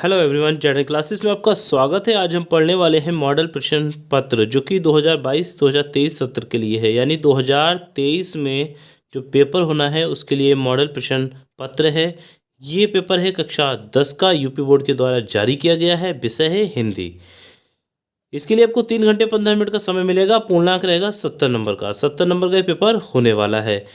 Hello everyone, general classes में आपका स्वागत है। आज हम पढ़ने वाले हैं मॉडल प्रश्न पत्र जो कि 2022-2023 सत्र के लिए है, यानी 2023 में जो पेपर होना है उसके लिए मॉडल प्रश्न पत्र है। ये पेपर है कक्षा 10 का, यूपी बोर्ड के द्वारा जारी किया गया है। विषय है हिंदी। इसके लिए आपको 3 घंटे 15 मिनट का समय मिलेगा। पूर्णांक रहेगा 70 नंबर का। 70 नंबर का ये पेपर होने वाला है।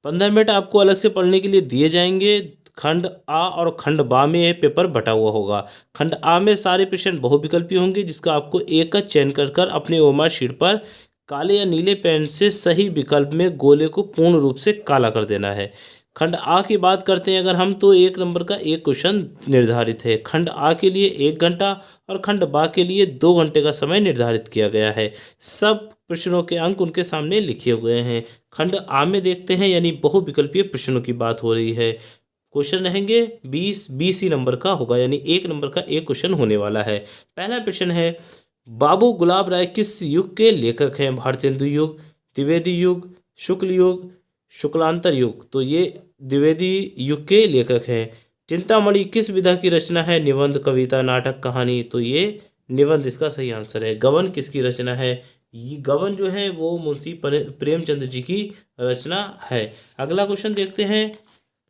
15 मिनट आपको अलग से पढ़ने के लिए दिए जाएंगे। खंड आ और खंड बा में यह पेपर बटा हुआ होगा। खंड आ में सारे प्रश्न बहुविकल्पी होंगे, जिसका आपको एक का चयन कर कर अपने ओएमआर शीट पर काले या नीले पेन से सही विकल्प में गोले को पूर्ण रूप से काला कर देना है। खंड आ की बात करते हैं अगर हम, तो 1 नंबर का एक क्वेश्चन निर्धारित है। खंड आ के लिए 1 घंटा और खंड बा के लिए 2 घंटे का समय निर्धारित किया गया है। सब प्रश्नों के अंक उनके सामने लिखे हुए हैं। खंड आ में देखते हैं, यानी बहुविकल्पीय प्रश्नों की बात हो रही है। क्वेश्चन रहेंगे 20 ही नंबर का होगा, यानी 1 नंबर का एक क्वेश्चन होने वाला है। पहला प्रश्न है, बाबू गुलाब राय किस युग के लेखक हैं? भारतेंदु युग, द्विवेदी युग, शुक्ल युग, शुक्लांतर युग। तो ये द्विवेदी युग के लेखक हैं। चिंतामणि किस विधा की रचना है? निबंध, कविता, नाटक, कहानी। तो ये निबंध इसका सही आंसर है। गबन किसकी रचना है? ये गबन जो है वो मुंशी प्रेमचंद जी की रचना है। अगला क्वेश्चन देखते हैं,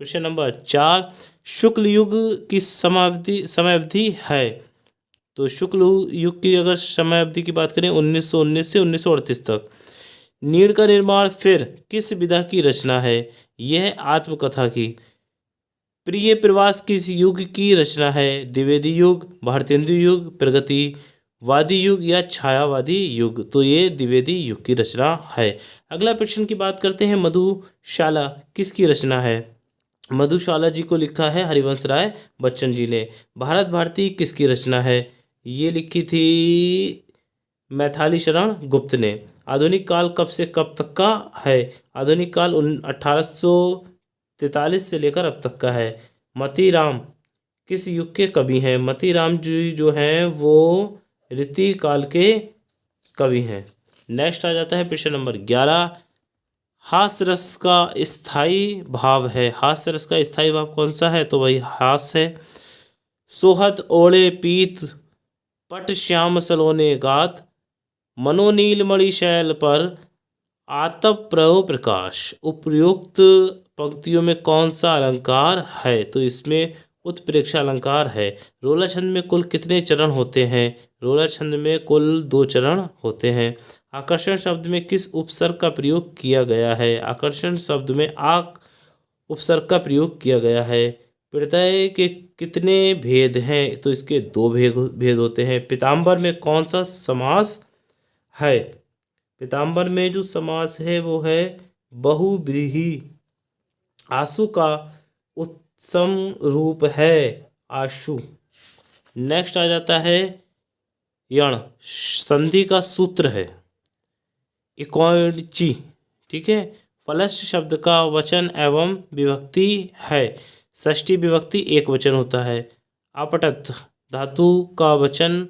प्रश्न नंबर 4, शुक्ल युग की समयावधि है। तो शुक्ल युग की अगर समयावधि की बात करें 1919 से 1938 तक। नीड़ का निर्माण फिर किस विधा की रचना है? यह आत्मकथा की। प्रिय प्रवास किस युग की रचना है? द्विवेदी युग, भारतेंदु युग, प्रगतिवादी युग या छायावादी युग। तो ये द्विवेदी युग की रचना है। अगला प्रश्न की बात करते हैं, मधुशाला किसकी रचना है? मधुशाला जी को लिखा है हरिवंश राय बच्चन जी ने। भारत भारती किसकी रचना है? ये लिखी थी मैथिली शरण गुप्त ने। आधुनिक काल कब से कब तक का है? आधुनिक काल 1843 से लेकर अब तक का है। मतीराम किस युग के कवि हैं? मतीराम जी जो हैं वो रीति काल के कवि हैं। नेक्स्ट आ जाता है प्रश्न नंबर 11, हास्य रस का स्थायी भाव है। हास्य रस का स्थायी भाव कौन सा है? तो वही हास्य है। सोहत ओढ़े पीत पट श्याम सलोने गात, मनोनील मणि शैल पर आतप प्रहो प्रकाश। उपयुक्त पंक्तियों में कौन सा अलंकार है? तो इसमें उत्प्रेक्षा अलंकार है। रोला छंद में कुल कितने चरण होते हैं? रोला छंद में कुल 2 चरण होते हैं। आकर्षण शब्द में किस उपसर्ग का प्रयोग किया गया है? आकर्षण शब्द में आक उपसर्ग का प्रयोग किया गया है। प्रत्यय के कितने भेद हैं? तो इसके 2 भेद होते हैं। पीताम्बर में कौन सा समास है? पीताम्बर में जो समास है वो है बहुव्रीहि। आंसू का उत्तम रूप है आशु। नेक्स्ट आ जाता है, यण संधि का सूत्र है इकोणची। ठीक है। फलश शब्द का वचन एवं विभक्ति है। षष्ठी विभक्ति एक वचन होता है। अपठत धातु का वचन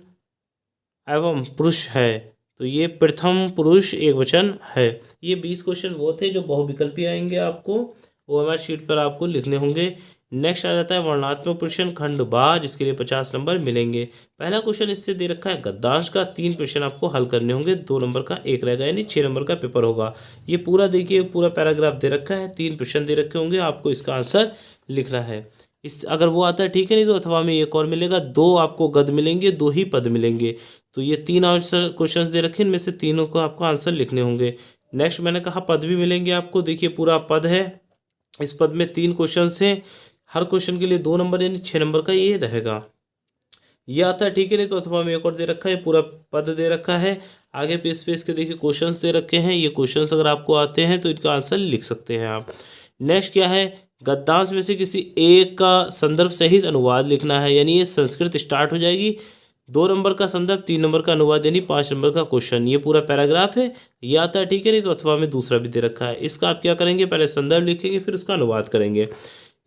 एवं पुरुष है, तो ये प्रथम पुरुष एक वचन है। ये 20 क्वेश्चन वो थे जो बहुविकल्पी आएंगे, आपको ओएमआर शीट पर आपको लिखने होंगे। नेक्स्ट आ जाता है वर्णात्मक प्रश्न खंड बा, जिसके लिए 50 नंबर मिलेंगे। पहला क्वेश्चन इससे दे रखा है गद्यांश का। 3 प्रश्न आपको हल करने होंगे, 2 नंबर का एक रहेगा, यानी 6 नंबर का पेपर होगा। ये पूरा देखिए, पूरा पैराग्राफ दे रखा है, 3 प्रश्न दे रखे होंगे, आपको इसका आंसर लिखना है। इस अगर वो आता है ठीक है, नहीं तो अथवा में एक और मिलेगा। 2 आपको गद मिलेंगे, 2 ही पद मिलेंगे। तो ये 3 आंसर क्वेश्चन दे रखे, इनमें से तीनों को आपको आंसर लिखने होंगे। नेक्स्ट मैंने कहा पद भी मिलेंगे आपको। देखिए पूरा पद है, इस पद में 3 क्वेश्चन हैं, हर क्वेश्चन के लिए 2 नंबर, यानी 6 नंबर का ये रहेगा। ये आता है ठीक है, नहीं तो अथवा में एक और दे रखा है, पूरा पद दे रखा है। आगे पेज पे इसके देखिए क्वेश्चंस दे रखे हैं। ये क्वेश्चंस अगर आपको आते हैं तो इनका आंसर लिख सकते हैं आप। नेक्स्ट क्या है, गद्यांश में से किसी एक का संदर्भ सहित अनुवाद लिखना है, यानी ये संस्कृत स्टार्ट हो जाएगी। 2 नंबर का संदर्भ, 3 नंबर का अनुवाद, यानी 5 नंबर का क्वेश्चन। ये पूरा पैराग्राफ है, ये आता है ठीक है, नहीं तो अथवा में दूसरा भी दे रखा है। इसका आप क्या करेंगे, पहले संदर्भ लिखेंगे फिर उसका अनुवाद करेंगे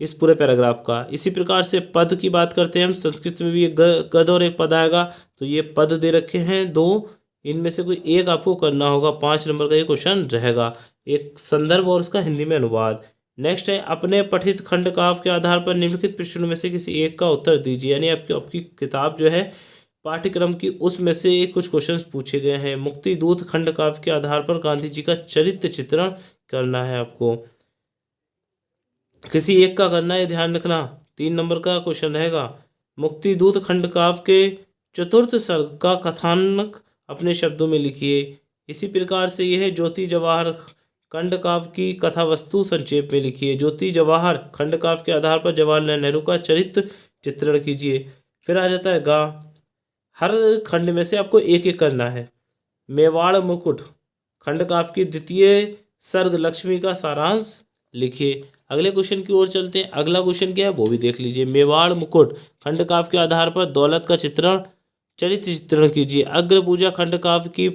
इस पूरे पैराग्राफ का। इसी प्रकार से पद की बात करते हैं हम। संस्कृत में भी एक गद और एक पद आएगा, तो ये पद दे रखे हैं 2, इनमें से कोई एक आपको करना होगा। 5 नंबर का ये क्वेश्चन रहेगा, एक संदर्भ और उसका हिंदी में अनुवाद। नेक्स्ट है अपने पठित खंड काव्य के आधार पर निम्नलिखित प्रश्नों में से किसी एक का उत्तर दीजिए। यानी आपकी किताब जो है पाठ्यक्रम की उसमें से कुछ क्वेश्चंस पूछे गए हैं। मुक्ति दूत खंड काव्य के आधार पर गांधी जी का चरित्र चित्रण करना है आपको, किसी एक का करना है, ध्यान रखना। 3 नंबर का क्वेश्चन रहेगा। मुक्ति दूत खंड काव्य के चतुर्थ सर्ग का कथानक अपने शब्दों में लिखिए। इसी प्रकार से यह है ज्योति जवाहर खंड काव्य की कथा वस्तु संक्षेप में लिखिए। ज्योति जवाहर खंड काव्य के आधार पर जवाहरलाल नेहरू का चरित्र चित्रण कीजिए। फिर आ जाता है गा। हर खंड में से आपको एक एक करना है। मेवाड़ मुकुट खंड काव्य की द्वितीय सर्ग लक्ष्मी का सारांश लिखिए। अगले क्वेश्चन की ओर चलते हैं। अगला क्वेश्चन क्या है वो भी देख लीजिए। मेवाड़ मुकुट खंड काव्य के आधार पर दौलत का चरित्र चित्रण कीजिए। अग्र पूजा खंड काव्य की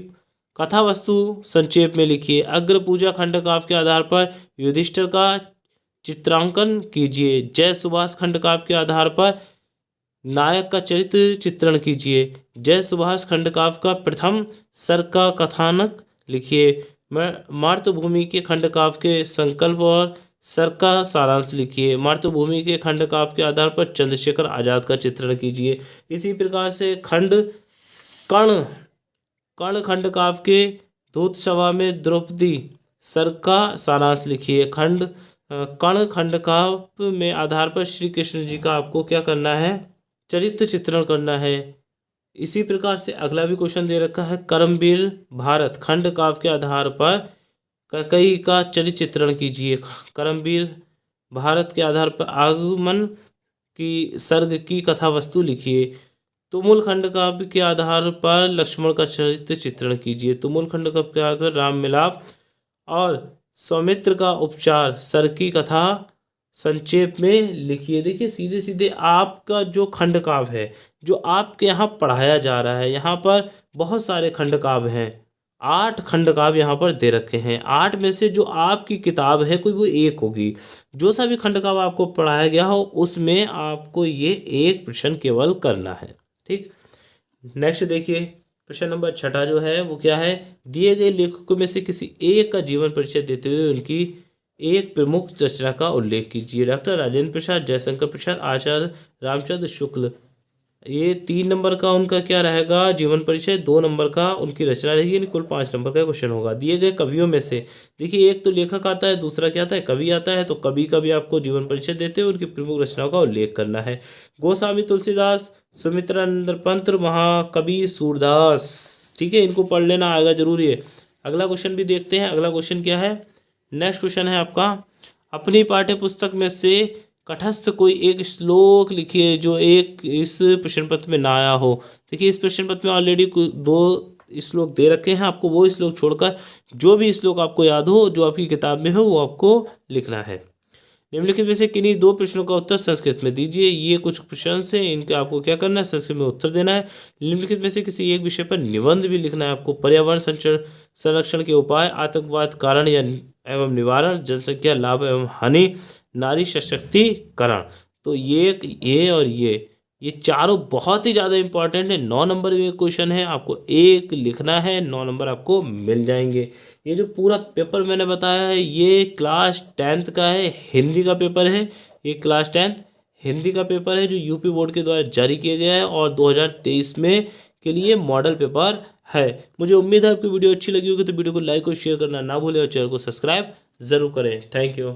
कथा वस्तु संक्षेप में लिखिए। अग्र पूजा खंड काव्य के आधार पर युधिष्ठिर का चित्रांकन कीजिए। जय सुभाष खंड काव्य के आधार पर नायक का चरित्र चित्रण कीजिए। जय सुभाष खंड काव्य का प्रथम सर्ग का कथानक लिखिए। मातृभूमि के खंड काव्य के संकल्प और सर्ग का सारांश लिखिए। मातृभूमि के खंड काव्य के आधार पर चंद्रशेखर आजाद का चित्रण कीजिए। इसी प्रकार से कर्ण खंड काव्य के दूत सभा में द्रौपदी सर्ग का सारांश लिखिए। कर्ण खंड काव्य में आधार पर श्री कृष्ण जी का आपको क्या करना है, चरित्र चित्रण करना है। इसी प्रकार से अगला भी क्वेश्चन दे रखा है। कर्मवीर भारत खंड काव्य के आधार पर कैकेयी का चरित्र चित्रण कीजिए। कर्मवीर भारत के आधार पर आगमन की सर्ग की कथा वस्तु लिखिए। तुमुल खंड काव्य के आधार पर लक्ष्मण का चरित्र चित्रण कीजिए। तुमुल खंड काव्य के आधार पर राम मिलाप और सौमित्र का उपचार सर्ग की कथा संक्षेप में लिखिए। देखिए सीधे सीधे आपका जो खंड काव्य है जो आपके यहाँ पढ़ाया जा रहा है, यहाँ पर बहुत सारे खंड काव्य हैं। 8 खंड काव्य यहाँ पर दे रखे हैं। 8 में से जो आपकी किताब है कोई वो एक होगी। जो सा भी खंड काव्य आपको पढ़ाया गया हो उसमें आपको ये एक प्रश्न केवल करना है। ठीक, नेक्स्ट देखिए प्रश्न नंबर 6 जो है वो क्या है। दिए गए लेखकों में से किसी एक का जीवन परिचय देते हुए उनकी एक प्रमुख रचना का उल्लेख कीजिए। डॉक्टर राजेंद्र प्रसाद, जयशंकर प्रसाद, आचार्य रामचंद्र शुक्ल। ये 3 नंबर का उनका क्या रहेगा, जीवन परिचय। 2 नंबर का उनकी रचना रहेगी, यानी कुल 5 नंबर का क्वेश्चन होगा। दिए गए कवियों में से देखिए एक तो लेखक आता है, दूसरा क्या आता है, कवि आता है। तो कवि का भी आपको जीवन परिचय देते हुए उनकी प्रमुख रचनाओं का उल्लेख करना है। गोस्वामी तुलसीदास, सुमित्रानंद पंत, महाकवि सूरदास। ठीक है, इनको पढ़ लेना आएगा जरूरी है। अगला क्वेश्चन भी देखते हैं। अगला क्वेश्चन क्या है। नेक्स्ट क्वेश्चन है आपका, अपनी पाठ्य पुस्तक में से तटस्थ कोई एक श्लोक लिखिए जो एक इस प्रश्न पत्र में ना आया हो। देखिए इस प्रश्न पत्र में ऑलरेडी 2 श्लोक दे रखे हैं, आपको वो श्लोक छोड़कर जो भी श्लोक आपको याद हो जो आपकी किताब में हो वो आपको लिखना है। निम्नलिखित में से किन्हीं 2 प्रश्नों का उत्तर संस्कृत में दीजिए। ये कुछ प्रश्न हैं, इनका आपको क्या करना है, संस्कृत में उत्तर देना है। निम्नलिखित में से किसी एक विषय पर निबंध भी लिखना है आपको। पर्यावरण संरक्षण के उपाय, आतंकवाद कारण या एवं निवारण, जनसंख्या लाभ एवं हानि, नारी सशक्तिकरण। तो ये और ये चारों बहुत ही ज़्यादा इंपॉर्टेंट है। 9 नंबर में क्वेश्चन है, आपको एक लिखना है, 9 नंबर आपको मिल जाएंगे। ये जो पूरा पेपर मैंने बताया है ये क्लास 10th का है, हिंदी का पेपर है। ये क्लास 10th हिंदी का पेपर है जो यूपी बोर्ड के द्वारा जारी किया गया है और 2023 में के लिए मॉडल पेपर है। मुझे उम्मीद है आपकी वीडियो अच्छी लगी होगी, तो वीडियो को लाइक और शेयर करना ना भूलें और चैनल को सब्सक्राइब ज़रूर करें। Thank you.